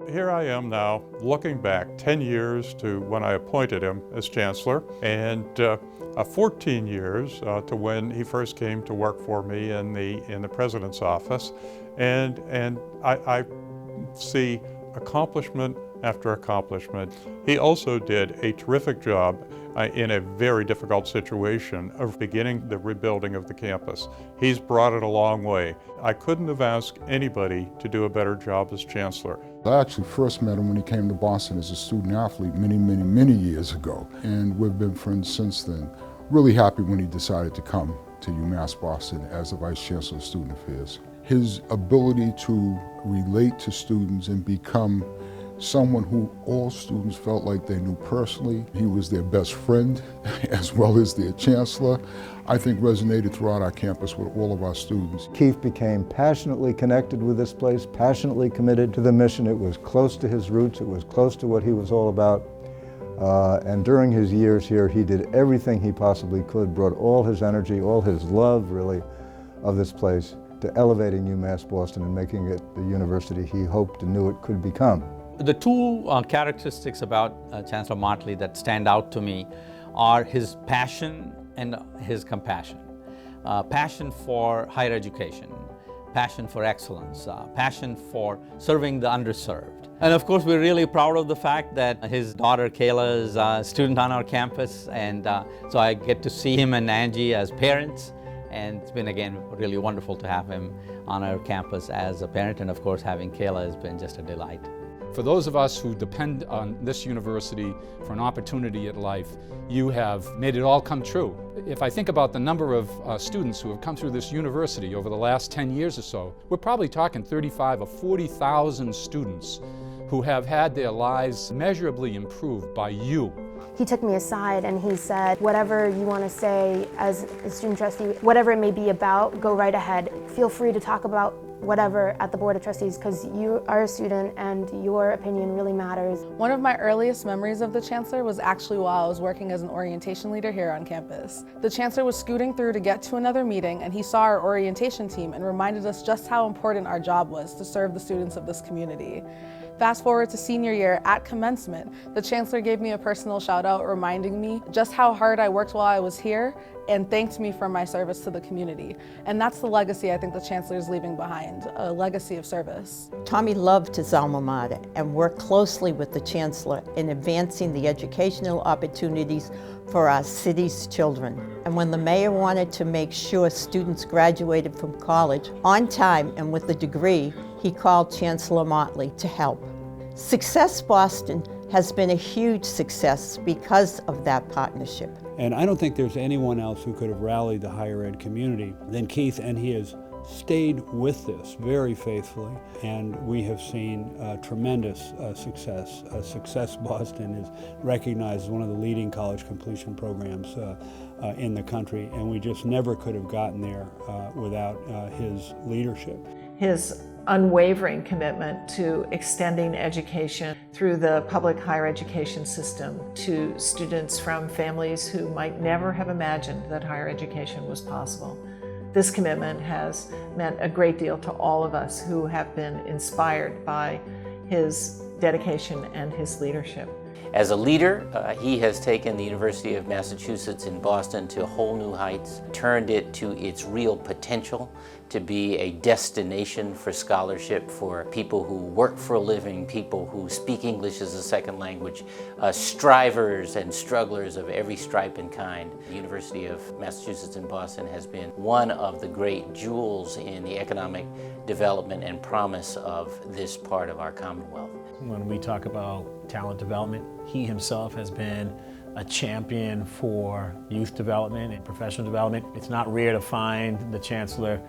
Here I am now, looking back 10 years to when I appointed him as Chancellor, and 14 years to when he first came to work for me in the President's office. And I see accomplishment after accomplishment. He also did a terrific job in a very difficult situation of beginning the rebuilding of the campus. He's brought it a long way. I couldn't have asked anybody to do a better job as Chancellor. I actually first met him when he came to Boston as a student athlete many years ago, and we've been friends since then. Really happy when he decided to come to UMass Boston as a Vice Chancellor of Student Affairs. His ability to relate to students and become someone who all students felt like they knew personally. He was their best friend as well as their chancellor. I think resonated throughout our campus with all of our students. Keith became passionately connected with this place, passionately committed to the mission. It was close to his roots, it was close to what he was all about. And during his years here, he did everything he possibly could, brought all his energy, all his love really of this place to elevating UMass Boston and making it the university he hoped and knew it could become. The two characteristics about Chancellor Motley that stand out to me are his passion and his compassion. Passion for higher education, passion for excellence, passion for serving the underserved. And of course, we're really proud of the fact that his daughter Kayla is a student on our campus, and so I get to see him and Angie as parents. And it's been, again, really wonderful to have him on our campus as a parent, and of course, having Kayla has been just a delight. For those of us who depend on this university for an opportunity at life, you have made it all come true. If I think about the number of students who have come through this university over the last 10 years or so, we're probably talking 35 or 40,000 students who have had their lives measurably improved by you. He took me aside and he said, whatever you want to say as a student trustee, whatever it may be about, go right ahead. Feel free to talk about whatever at the Board of Trustees, because you are a student and your opinion really matters. One of my earliest memories of the Chancellor was actually while I was working as an orientation leader here on campus. The Chancellor was scooting through to get to another meeting, and he saw our orientation team and reminded us just how important our job was to serve the students of this community. Fast forward to senior year at commencement, the Chancellor gave me a personal shout out reminding me just how hard I worked while I was here and thanked me for my service to the community. And that's the legacy I think the Chancellor is leaving behind, a legacy of service. Tommy loved his alma mater and worked closely with the Chancellor in advancing the educational opportunities for our city's children. And when the mayor wanted to make sure students graduated from college on time and with a degree, he called Chancellor Motley to help. Success Boston has been a huge success because of that partnership. And I don't think there's anyone else who could have rallied the higher ed community than Keith, and he has stayed with this very faithfully, and we have seen tremendous success. Success Boston is recognized as one of the leading college completion programs in the country, and we just never could have gotten there without his leadership. His unwavering commitment to extending education through the public higher education system to students from families who might never have imagined that higher education was possible. This commitment has meant a great deal to all of us who have been inspired by his dedication and his leadership. As a leader, he has taken the University of Massachusetts in Boston to whole new heights, turned it to its real potential to be a destination for scholarship for people who work for a living, people who speak English as a second language, strivers and strugglers of every stripe and kind. The University of Massachusetts in Boston has been one of the great jewels in the economic development and promise of this part of our Commonwealth. When we talk about talent development, he himself has been a champion for youth development and professional development. It's not rare to find the Chancellor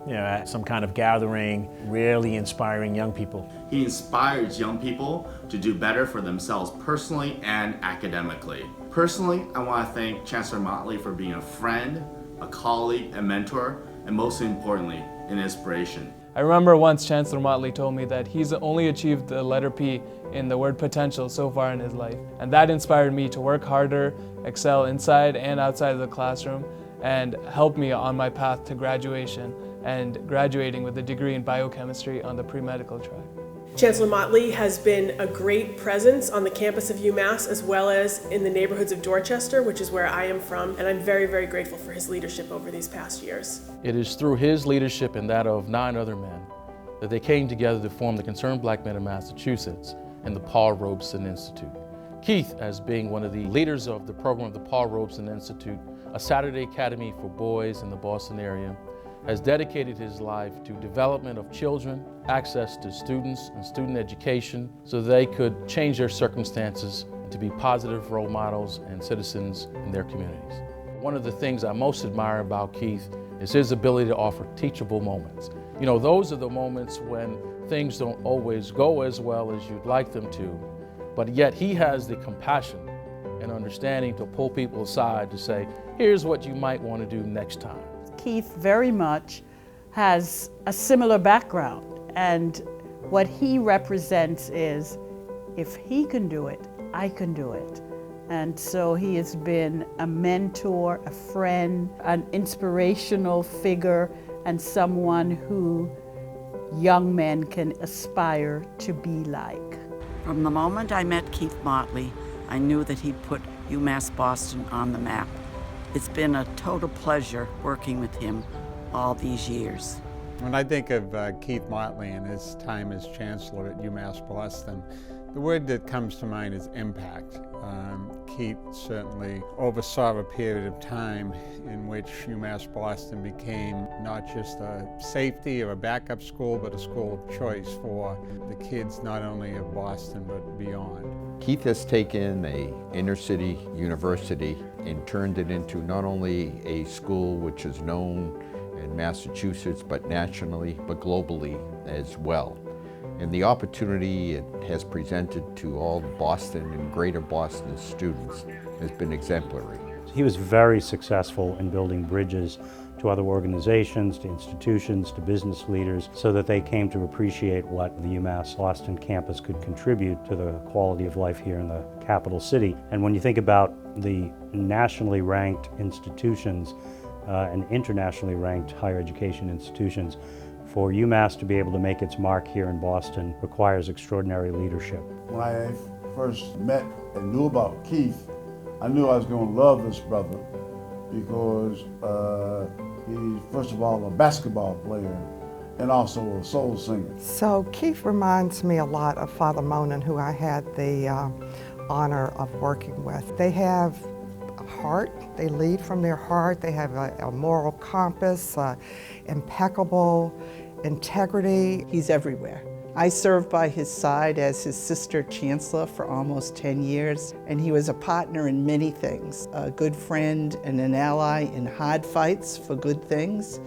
at some kind of gathering, really inspiring young people. He inspires young people to do better for themselves personally and academically. Personally, I want to thank Chancellor Motley for being a friend, a colleague, a mentor, and most importantly, an inspiration. I remember once Chancellor Motley told me that he's only achieved the letter P in the word potential so far in his life. And that inspired me to work harder, excel inside and outside of the classroom, and helped me on my path to graduation and graduating with a degree in biochemistry on the pre-medical track. Chancellor Motley has been a great presence on the campus of UMass as well as in the neighborhoods of Dorchester, which is where I am from, and I'm very, very grateful for his leadership over these past years. It is through his leadership and that of 9 other men that they came together to form the Concerned Black Men of Massachusetts and the Paul Robeson Institute. Keith, as being one of the leaders of the program of the Paul Robeson Institute, a Saturday academy for boys in the Boston area, has dedicated his life to development of children, access to students and student education so they could change their circumstances to be positive role models and citizens in their communities. One of the things I most admire about Keith is his ability to offer teachable moments. You know, those are the moments when things don't always go as well as you'd like them to, but yet he has the compassion and understanding to pull people aside to say, here's what you might want to do next time. Keith very much has a similar background, and what he represents is, if he can do it, I can do it. And so he has been a mentor, a friend, an inspirational figure, and someone who young men can aspire to be like. From the moment I met Keith Motley, I knew that he'd put UMass Boston on the map. It's been a total pleasure working with him all these years. When I think of Keith Motley and his time as Chancellor at UMass Boston, the word that comes to mind is impact. Keith certainly oversaw a period of time in which UMass Boston became not just a safety or a backup school, but a school of choice for the kids not only of Boston, but beyond. Keith has taken an inner city university and turned it into not only a school which is known in Massachusetts, but nationally, but globally as well. And the opportunity it has presented to all Boston and greater Boston students has been exemplary. He was very successful in building bridges to other organizations, to institutions, to business leaders, so that they came to appreciate what the UMass Boston campus could contribute to the quality of life here in the capital city. And when you think about the nationally ranked institutions and internationally ranked higher education institutions, for UMass to be able to make its mark here in Boston requires extraordinary leadership. When I first met and knew about Keith, I knew I was going to love this brother because he's, first of all, a basketball player and also a soul singer. So Keith reminds me a lot of Father Monin, who I had the honor of working with. They have a heart, they lead from their heart, they have a moral compass, impeccable integrity. He's everywhere. I served by his side as his sister chancellor for almost 10 years, and he was a partner in many things, a good friend and an ally in hard fights for good things,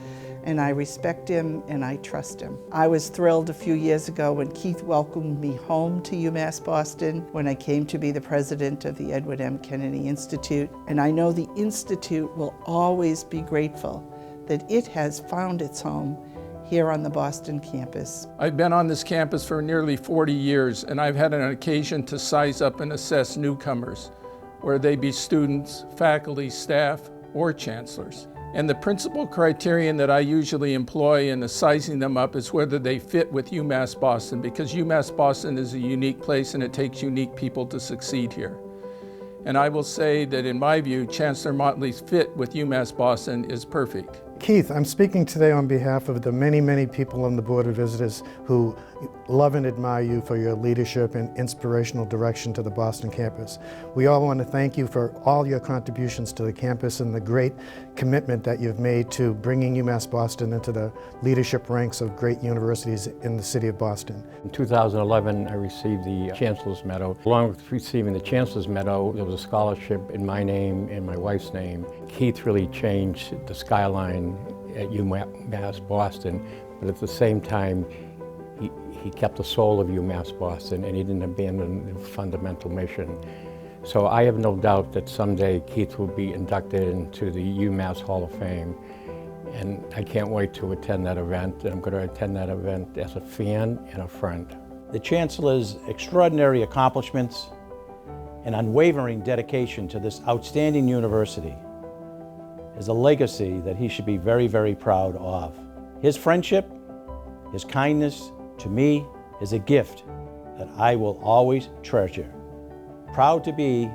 and I respect him and I trust him. I was thrilled a few years ago when Keith welcomed me home to UMass Boston when I came to be the president of the Edward M. Kennedy Institute, and I know the Institute will always be grateful that it has found its home here on the Boston campus. I've been on this campus for nearly 40 years, and I've had an occasion to size up and assess newcomers, whether they be students, faculty, staff, or chancellors. And the principal criterion that I usually employ in sizing them up is whether they fit with UMass Boston, because UMass Boston is a unique place and it takes unique people to succeed here. And I will say that in my view, Chancellor Motley's fit with UMass Boston is perfect. Keith, I'm speaking today on behalf of the many, many people on the Board of Visitors who love and admire you for your leadership and inspirational direction to the Boston campus. We all want to thank you for all your contributions to the campus and the great commitment that you've made to bringing UMass Boston into the leadership ranks of great universities in the city of Boston. In 2011, I received the Chancellor's Medal. Along with receiving the Chancellor's Medal, there was a scholarship in my name and my wife's name. Keith really changed the skyline at UMass Boston, but at the same time, he kept the soul of UMass Boston and he didn't abandon the fundamental mission. So I have no doubt that someday Keith will be inducted into the UMass Hall of Fame, and I can't wait to attend that event, and I'm going to attend that event as a fan and a friend. The Chancellor's extraordinary accomplishments and unwavering dedication to this outstanding university is a legacy that he should be very, very proud of. His friendship, his kindness to me is a gift that I will always treasure. Proud to be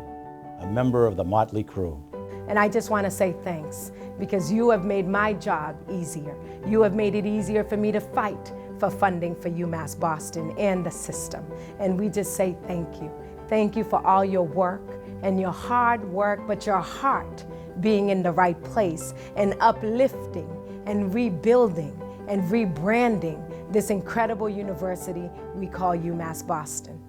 a member of the Motley crew. And I just want to say thanks, because you have made my job easier. You have made it easier for me to fight for funding for UMass Boston and the system. And we just say thank you. Thank you for all your work and your hard work, but your heart being in the right place and uplifting and rebuilding and rebranding this incredible university we call UMass Boston.